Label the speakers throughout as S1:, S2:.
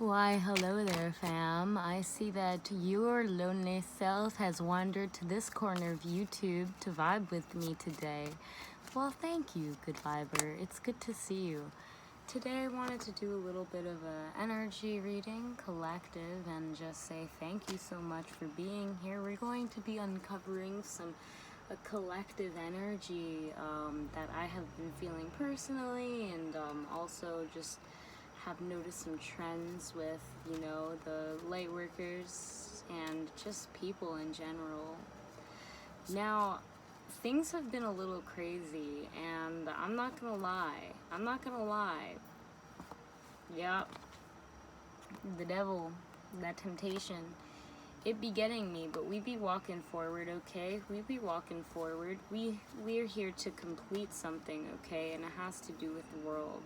S1: Why, hello there, fam. I see that your lonely self has wandered to this corner of YouTube to vibe with me today. Well, thank you, good viber. It's good to see you. Today I wanted to do a little bit of a energy reading, collective, and just say thank you so much for being here. We're going to be uncovering a collective energy that I have been feeling personally, and also just have noticed some trends with, the light workers and just people in general. Now, things have been a little crazy, and I'm not gonna lie. Yep, the devil, that temptation, it be getting me, but we be walking forward, okay? We be walking forward. We're here to complete something, okay? And it has to do with the world.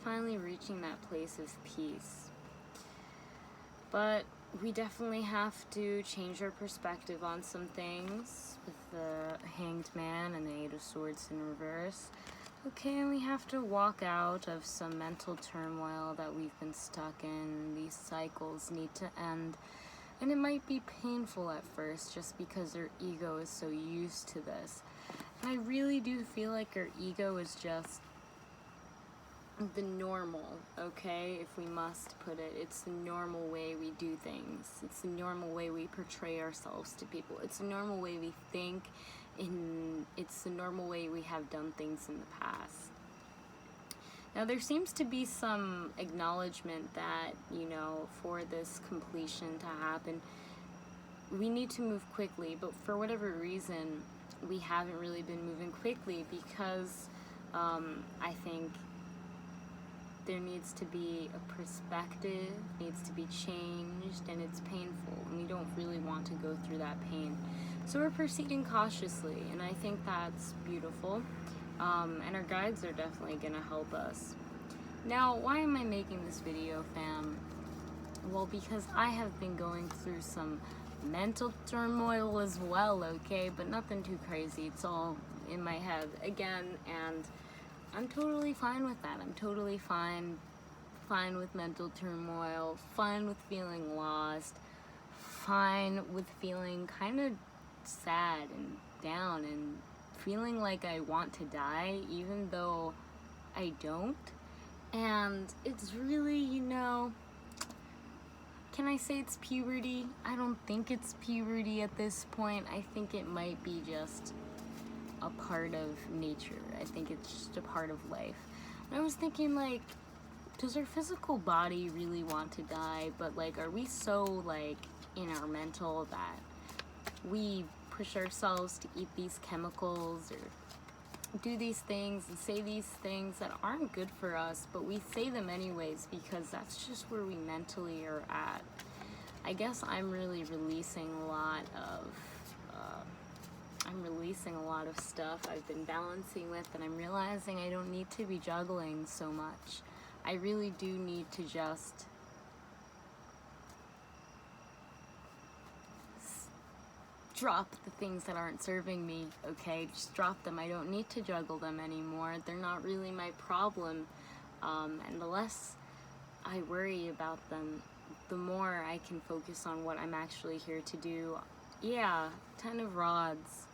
S1: Finally reaching that place of peace. But we definitely have to change our perspective on some things with the Hanged Man and the Eight of Swords in reverse. Okay, and we have to walk out of some mental turmoil that we've been stuck in. These cycles need to end. And it might be painful at first just because our ego is so used to this. And I really do feel like our ego is just the normal, okay, if we must put it. It's the normal way we do things. It's the normal way we portray ourselves to people. It's the normal way we think, it's the normal way we have done things in the past. Now, there seems to be some acknowledgement that, for this completion to happen, we need to move quickly, but for whatever reason, we haven't really been moving quickly because I think there needs to be a perspective, needs to be changed, and it's painful, and we don't really want to go through that pain. So we're proceeding cautiously, and I think that's beautiful, and our guides are definitely going to help us. Now, why am I making this video, fam? Well, because I have been going through some mental turmoil as well, okay? But nothing too crazy. It's all in my head again, and I'm totally fine with that. I'm totally fine with mental turmoil, fine with feeling lost, fine with feeling kind of sad and down and feeling like I want to die even though I don't. And it's really, can I say it's puberty? I don't think it's puberty at this point. I think it might be just a part of nature. I think it's just a part of life. And I was thinking, like, does our physical body really want to die? But, like, are we so, like, in our mental that we push ourselves to eat these chemicals or do these things and say these things that aren't good for us, but we say them anyways because that's just where we mentally are at. I guess I'm really releasing a lot of stuff I've been balancing with, and I'm realizing I don't need to be juggling so much. I really do need to just drop the things that aren't serving me, okay? Just drop them. I don't need to juggle them anymore. They're not really my problem. And the less I worry about them, the more I can focus on what I'm actually here to do. Yeah, 10 of Rods.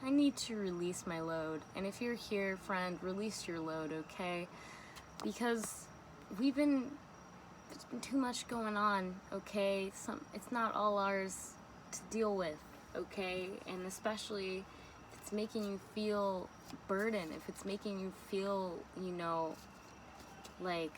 S1: I need to release my load. And if you're here, friend, release your load, okay? Because there's been too much going on, okay? It's not all ours to deal with, okay? And especially if it's making you feel burdened, if it's making you feel, like,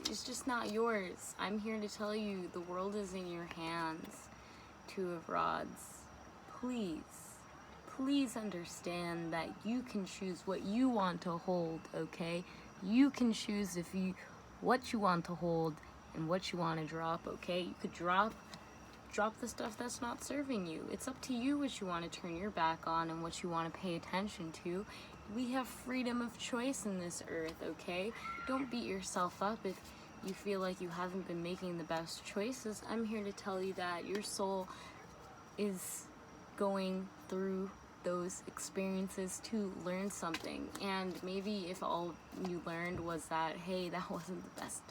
S1: it's just not yours. I'm here to tell you the world is in your hands. 2 of Rods. Please understand that you can choose what you want to hold, okay? You can choose what you want to hold and what you want to drop, okay? You could drop the stuff that's not serving you. It's up to you what you want to turn your back on and what you want to pay attention to. We have freedom of choice in this earth, okay? Don't beat yourself up if you feel like you haven't been making the best choices. I'm here to tell you that your soul is going through those experiences to learn something. And maybe if all you learned was that, hey, that wasn't the best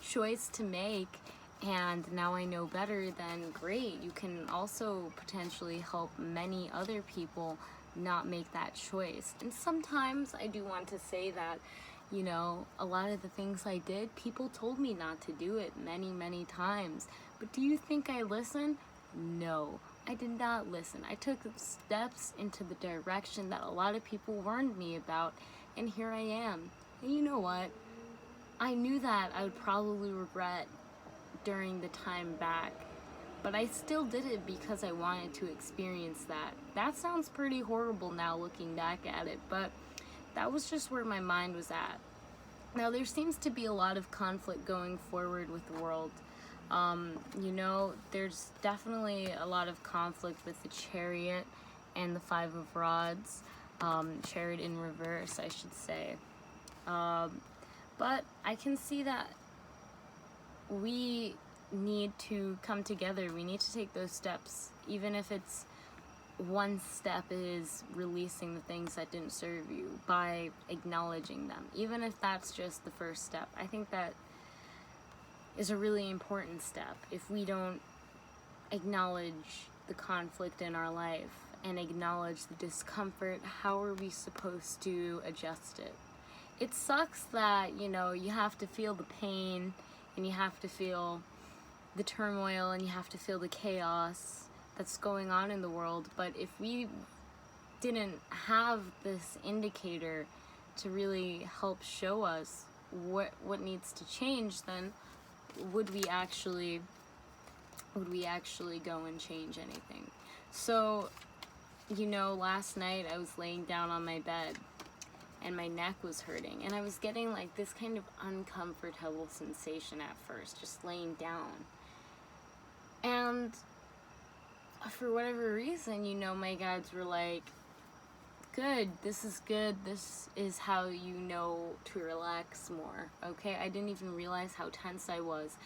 S1: choice to make, and now I know better, then great. You can also potentially help many other people not make that choice. And sometimes I do want to say that, you know, a lot of the things I did, people told me not to do it many, many times. But do you think I listened? No, I did not listen. I took steps into the direction that a lot of people warned me about, and here I am. And you know what? I knew that I would probably regret during the time back, but I still did it because I wanted to experience that. That sounds pretty horrible now looking back at it, but that was just where my mind was at. Now, there seems to be a lot of conflict going forward with the world. You know, there's definitely a lot of conflict with the Chariot and the Five of Rods. Chariot in reverse, I should say. But I can see that we need to come together. We need to take those steps, even if it's one step is releasing the things that didn't serve you by acknowledging them. Even if that's just the first step, I think that is a really important step. If we don't acknowledge the conflict in our life and acknowledge the discomfort, how are we supposed to adjust it? It sucks that, you know, you have to feel the pain and you have to feel the turmoil and you have to feel the chaos that's going on in the world, but if we didn't have this indicator to really help show us what needs to change, then would we actually go and change anything? So, you know, last night I was laying down on my bed and my neck was hurting, and I was getting like this kind of uncomfortable sensation at first, just laying down. And for whatever reason, you know, my guides were like, good, this is good, this is how you know to relax more, okay? I didn't even realize how tense I was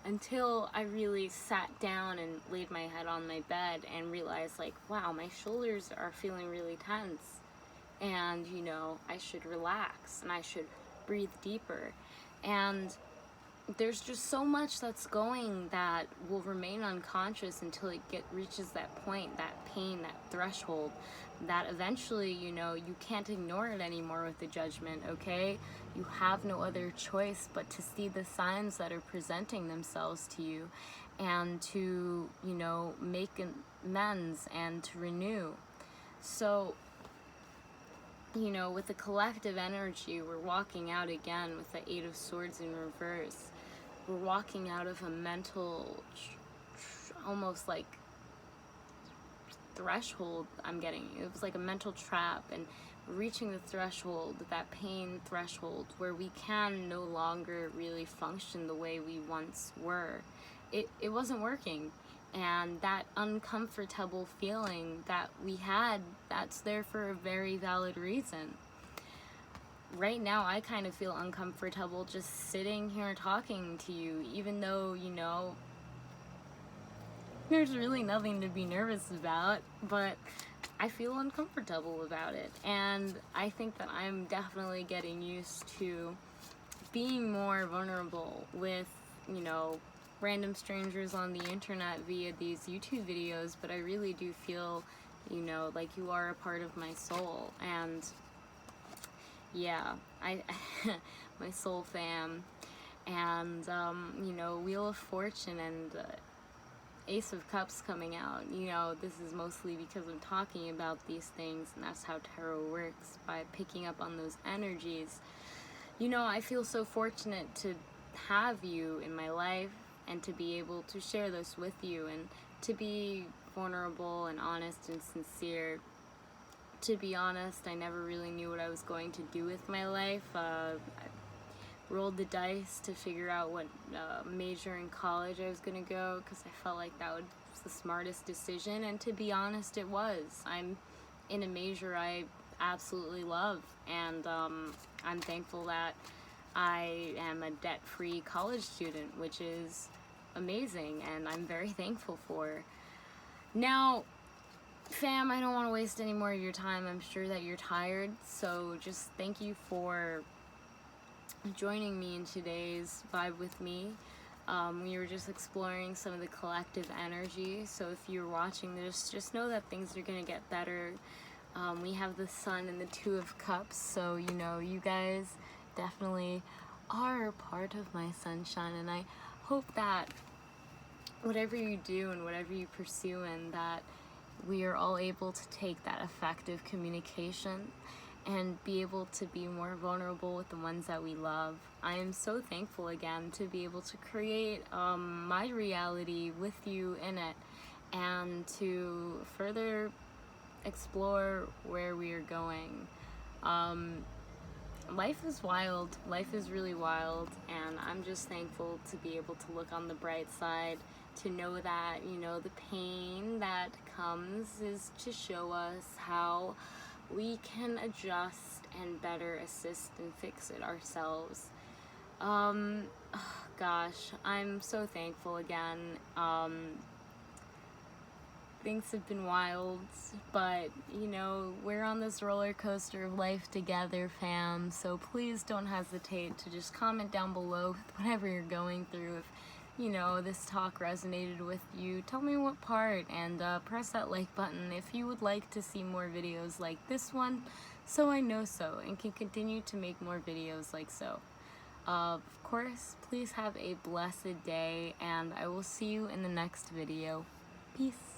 S1: until I really sat down and laid my head on my bed and realized, like, wow, my shoulders are feeling really tense, and, you know, I should relax and I should breathe deeper. And there's just so much that's going that will remain unconscious until it reaches that point, that pain, that threshold, that eventually, you know, you can't ignore it anymore with the judgment, okay? You have no other choice but to see the signs that are presenting themselves to you and to, you know, make amends and to renew. So, you know, with the collective energy, we're walking out again with the Eight of Swords in reverse. We're walking out of a mental, almost like threshold I'm getting. It was like a mental trap, and reaching the threshold, that pain threshold, where we can no longer really function the way we once were. It wasn't working. And that uncomfortable feeling that we had, that's there for a very valid reason. Right now, I kind of feel uncomfortable just sitting here talking to you, even though, you know, there's really nothing to be nervous about, but I feel uncomfortable about it. And I think that I'm definitely getting used to being more vulnerable with, you know, random strangers on the internet via these YouTube videos, but I really do feel, you know, like you are a part of my soul. And yeah, my soul fam. And you know, Wheel of Fortune and Ace of Cups coming out, you know, this is mostly because I'm talking about these things, and that's how tarot works, by picking up on those energies. You know, I feel so fortunate to have you in my life and to be able to share this with you and to be vulnerable and honest and sincere. To be honest, I never really knew what I was going to do with my life. I rolled the dice to figure out what major in college I was going to go, because I felt like that was the smartest decision, and to be honest, it was. I'm in a major I absolutely love, and I'm thankful that I am a debt-free college student, which is amazing, and I'm very thankful for. Now, Fam, I don't want to waste any more of your time. I'm sure that you're tired, so just thank you for joining me in today's Vibe with Me. We were just exploring some of the collective energy, so if you're watching this, just know that things are going to get better. We have the Sun and the Two of Cups, so you know, you guys definitely are part of my sunshine, and I hope that whatever you do and whatever you pursue, and that we are all able to take that effective communication and be able to be more vulnerable with the ones that we love. I am so thankful again to be able to create my reality with you in it, and to further explore where we are going. Life is wild. Life is really wild, and I'm just thankful to be able to look on the bright side, to know that, you know, the pain that comes is to show us how we can adjust and better assist and fix it ourselves. Gosh, I'm so thankful again. Things have been wild, but you know, we're on this roller coaster of life together, fam, so please don't hesitate to just comment down below with whatever you're going through. If you know this talk resonated with you, tell me what part, and press that like button if you would like to see more videos like this one, so I know so and can continue to make more videos like so. Of course, please have a blessed day, and I will see you in the next video. Peace.